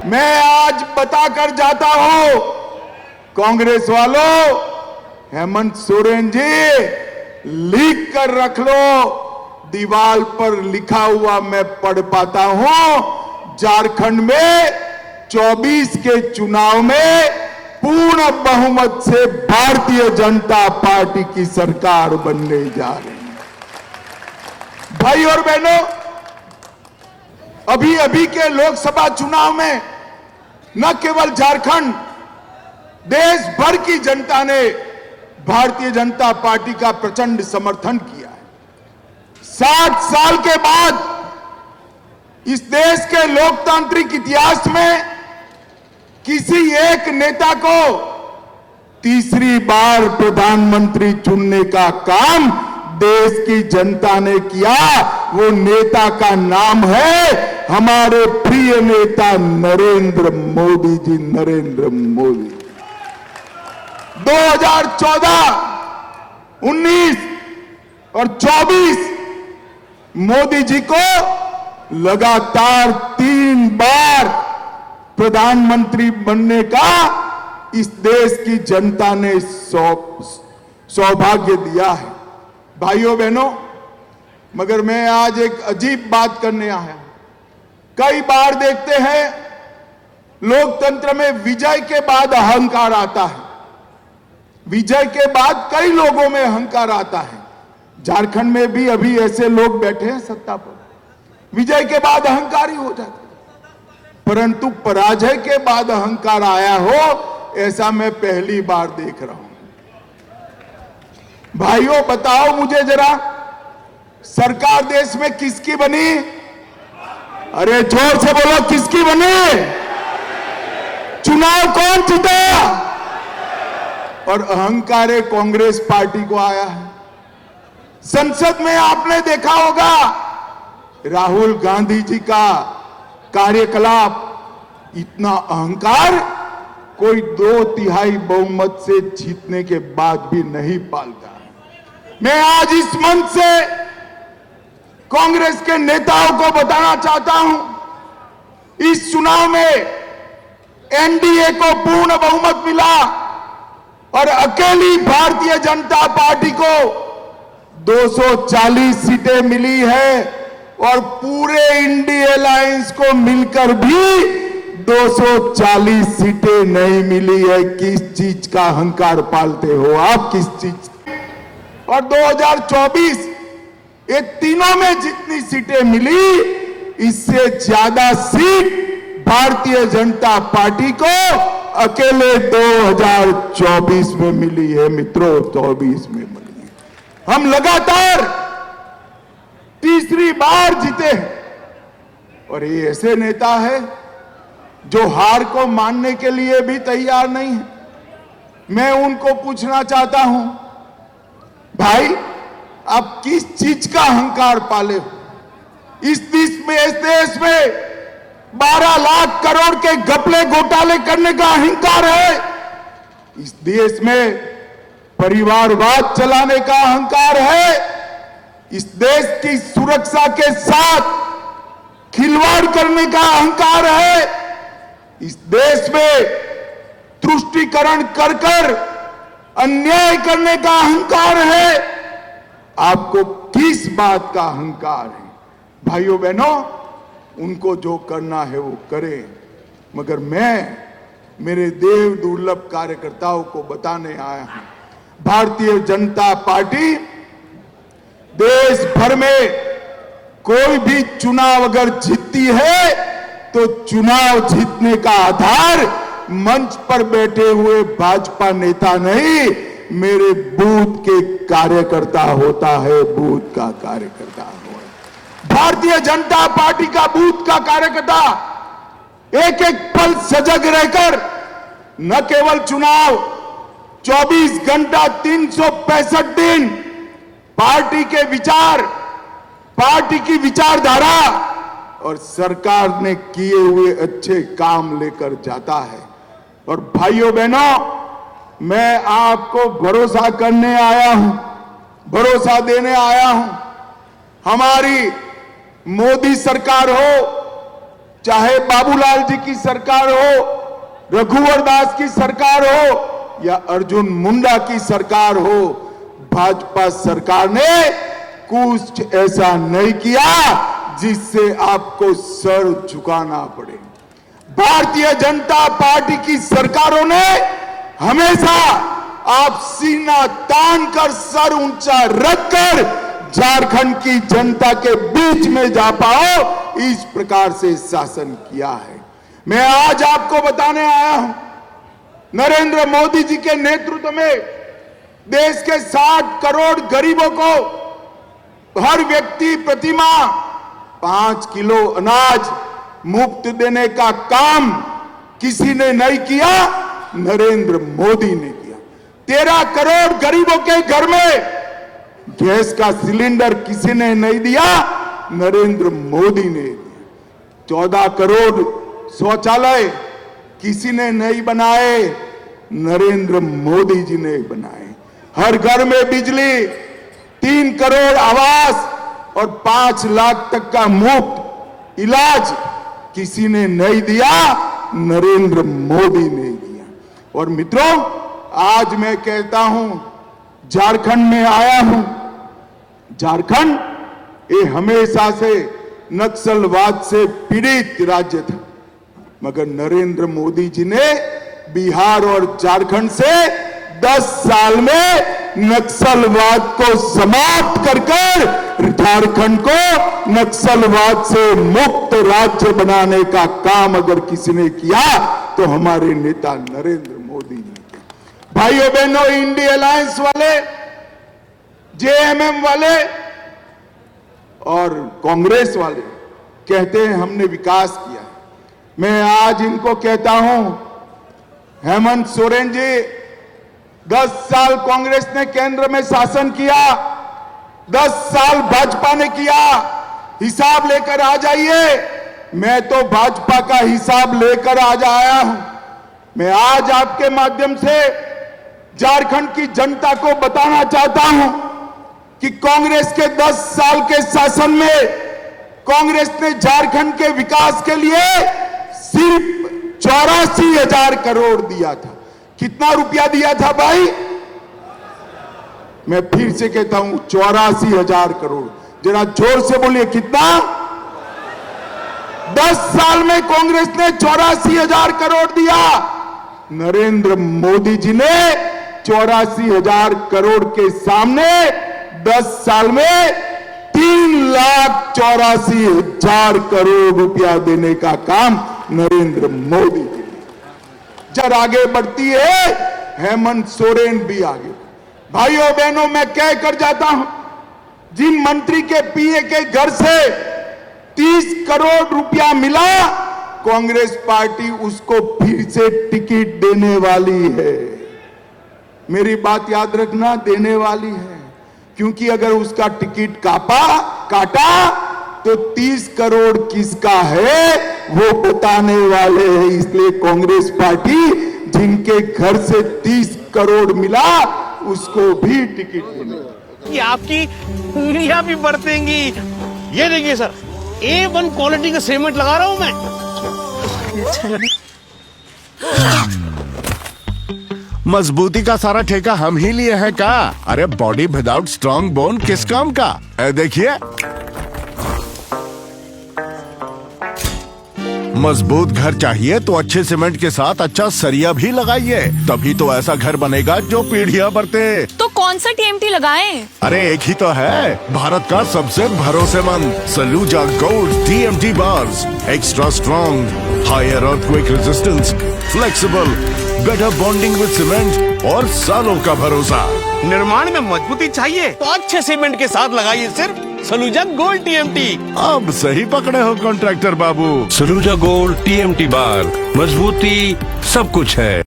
मैं आज बताकर जाता हूं, कांग्रेस वालों, हेमंत सोरेन जी लीक कर रख लो, दीवार पर लिखा हुआ मैं पढ़ पाता हूं। झारखंड में 24 के चुनाव में पूर्ण बहुमत से भारतीय जनता पार्टी की सरकार बनने जा रही है। भाई और बहनों, अभी अभी के लोकसभा चुनाव में न केवल झारखंड, देश भर की जनता ने भारतीय जनता पार्टी का प्रचंड समर्थन किया है। 60 साल के बाद इस देश के लोकतांत्रिक इतिहास में किसी एक नेता को तीसरी बार प्रधानमंत्री चुनने का काम देश की जनता ने किया। वो नेता का नाम है हमारे प्रिय नेता नरेंद्र मोदी जी। नरेंद्र मोदी 2014, 19 और 24 मोदी जी को लगातार 3 बार प्रधानमंत्री बनने का इस देश की जनता ने सौभाग्य दिया है। भाइयों बहनों, मगर मैं आज एक अजीब बात करने आया। कई बार देखते हैं लोकतंत्र में विजय के बाद अहंकार आता है, विजय के बाद कई लोगों में अहंकार आता है। झारखंड में भी अभी ऐसे लोग बैठे हैं सत्ता पर, विजय के बाद अहंकारी हो जाते, परंतु पराजय के बाद अहंकार आया हो ऐसा मैं पहली बार देख रहा हूं। भाइयों बताओ मुझे जरा, सरकार देश में किसकी बनी? अरे जोर से बोलो, किसकी बनी? चुनाव कौन जीता? और अहंकार कांग्रेस पार्टी को आया है। संसद में आपने देखा होगा राहुल गांधी जी का कार्यकलाप, इतना अहंकार कोई 2/3 बहुमत से जीतने के बाद भी नहीं पालता। मैं आज इस मंच से कांग्रेस के नेताओं को बताना चाहता हूं, इस चुनाव में एनडीए को पूर्ण बहुमत मिला और अकेली भारतीय जनता पार्टी को 240 सीटें मिली है और पूरे इंडिया अलायंस को मिलकर भी 240 सीटें नहीं मिली है। किस चीज का अहंकार पालते हो आप? किस चीज? और 2024 ये तीनों में जितनी सीटें मिली, इससे ज्यादा सीट भारतीय जनता पार्टी को अकेले 2024 में मिली है। मित्रों, 24 में मिली है। हम लगातार तीसरी बार जीते हैं और ये ऐसे नेता है जो हार को मानने के लिए भी तैयार नहीं है। मैं उनको पूछना चाहता हूं, भाई आप किस चीज का अहंकार पाले हो? इस देश में 12 लाख करोड़ के घपले घोटाले करने का अहंकार है। इस देश में परिवारवाद चलाने का अहंकार है। इस देश की सुरक्षा के साथ खिलवाड़ करने का अहंकार है। इस देश में तुष्टीकरण कर अन्याय करने का अहंकार है। आपको किस बात का अहंकार है? भाइयों बहनों, उनको जो करना है वो करें, मगर मैं मेरे देव दुर्लभ कार्यकर्ताओं को बताने आया हूं, भारतीय जनता पार्टी देश भर में कोई भी चुनाव अगर जीतती है तो चुनाव जीतने का आधार मंच पर बैठे हुए भाजपा नेता नहीं, मेरे बूथ के कार्यकर्ता होता है। बूथ का कार्यकर्ता हो। भारतीय जनता पार्टी का बूथ का कार्यकर्ता एक एक पल सजग रहकर न केवल चुनाव 24 घंटा 365 दिन पार्टी के विचार, पार्टी की विचारधारा और सरकार ने किए हुए अच्छे काम लेकर जाता है। और भाइयों बहनों, मैं आपको भरोसा करने आया हूं, भरोसा देने आया हूं। हमारी मोदी सरकार हो चाहे बाबूलाल जी की सरकार हो, रघुवर दास की सरकार हो या अर्जुन मुंडा की सरकार हो, भाजपा सरकार ने कुछ ऐसा नहीं किया जिससे आपको सर झुकाना पड़े। भारतीय जनता पार्टी की सरकारों ने हमेशा आप सीना तान कर सर ऊंचा रखकर झारखंड की जनता के बीच में जा पाओ, इस प्रकार से शासन किया है। मैं आज आपको बताने आया हूं, नरेंद्र मोदी जी के नेतृत्व में देश के 60 करोड़ गरीबों को हर व्यक्ति प्रतिमाह 5 किलो अनाज मुफ्त देने का काम किसी ने नहीं किया, नरेंद्र मोदी ने किया। 13 करोड़ गरीबों के घर में गैस का सिलेंडर किसी ने नहीं दिया, नरेंद्र मोदी ने दिया। 14 करोड़ शौचालय किसी ने नहीं बनाए, नरेंद्र मोदी जी ने बनाए। हर घर में बिजली, 3 करोड़ आवास और 5 लाख तक का मुफ्त इलाज किसी ने नहीं दिया, नरेंद्र मोदी ने दिया। और मित्रों, आज मैं कहता हूं, झारखंड में आया हूं। झारखंड ये हमेशा से नक्सलवाद से पीड़ित राज्य था, मगर नरेंद्र मोदी जी ने बिहार और झारखंड से 10 साल में नक्सलवाद को समाप्त कर झारखंड को नक्सलवाद से मुक्त राज्य बनाने का काम अगर किसी ने किया तो हमारे नेता नरेंद्र मोदी ने किया। भाइयों बहनों, इंडिया अलायंस वाले, जेएमएम वाले और कांग्रेस वाले कहते हैं हमने विकास किया। मैं आज इनको कहता हूं, हेमंत सोरेन जी, 10 साल कांग्रेस ने केंद्र में शासन किया, 10 साल भाजपा ने किया, हिसाब लेकर आ जाइए। मैं तो भाजपा का हिसाब लेकर आज आया हूं। मैं आज आपके माध्यम से झारखंड की जनता को बताना चाहता हूं कि कांग्रेस के 10 साल के शासन में कांग्रेस ने झारखंड के विकास के लिए सिर्फ 84,000 करोड़ दिया था। कितना रुपया दिया था भाई? मैं फिर से कहता हूं, 84,000 करोड़। जरा जोर से बोलिए, कितना? 10 साल में कांग्रेस ने 84,000 करोड़ दिया। नरेंद्र मोदी जी ने 84,000 करोड़ के सामने 10 साल में 3,84,000 करोड़ रुपया देने का काम नरेंद्र मोदी जी ने। जब आगे बढ़ती है, हेमंत सोरेन भी आगे। भाइयों बहनों, मैं कह कर जाता हूं, जिन मंत्री के पीए के घर से 30 करोड़ रुपया मिला, कांग्रेस पार्टी उसको फिर से टिकट देने वाली है। मेरी बात याद रखना, देने वाली है, क्योंकि अगर उसका टिकट काटा तो 30 करोड़ किसका है वो बताने वाले हैं। इसलिए कांग्रेस पार्टी जिनके घर से 30 करोड़ मिला उसको भी टिकट देने। ये आपकी उंगलियां भी बरतेंगी। ये देखिए सर, A1 क्वालिटी का सीमेंट लगा रहा हूं मैं। मजबूती का सारा ठेका हम ही लिए हैं का? अरे बॉडी विदाउट स्ट्रॉन्ग बोन किस काम का? देखिए, मजबूत घर चाहिए तो अच्छे सीमेंट के साथ अच्छा सरिया भी लगाइए, तभी तो ऐसा घर बनेगा जो पीढ़ियां बरते। तो कौन सा टीएमटी लगाएं? अरे एक ही तो है, भारत का सबसे भरोसेमंद Saluja gold TMT bars. Extra strong, higher earthquake resistance, flexible, better bonding with cement और सालों का भरोसा। निर्माण में मजबूती चाहिए तो अच्छे सीमेंट के साथ लगाइए सिर्फ सलूजा गोल्ड टीएमटी। अब सही पकड़े हो कॉन्ट्रैक्टर बाबू। सलूजा गोल्ड टीएमटी बार, मजबूती सब कुछ है।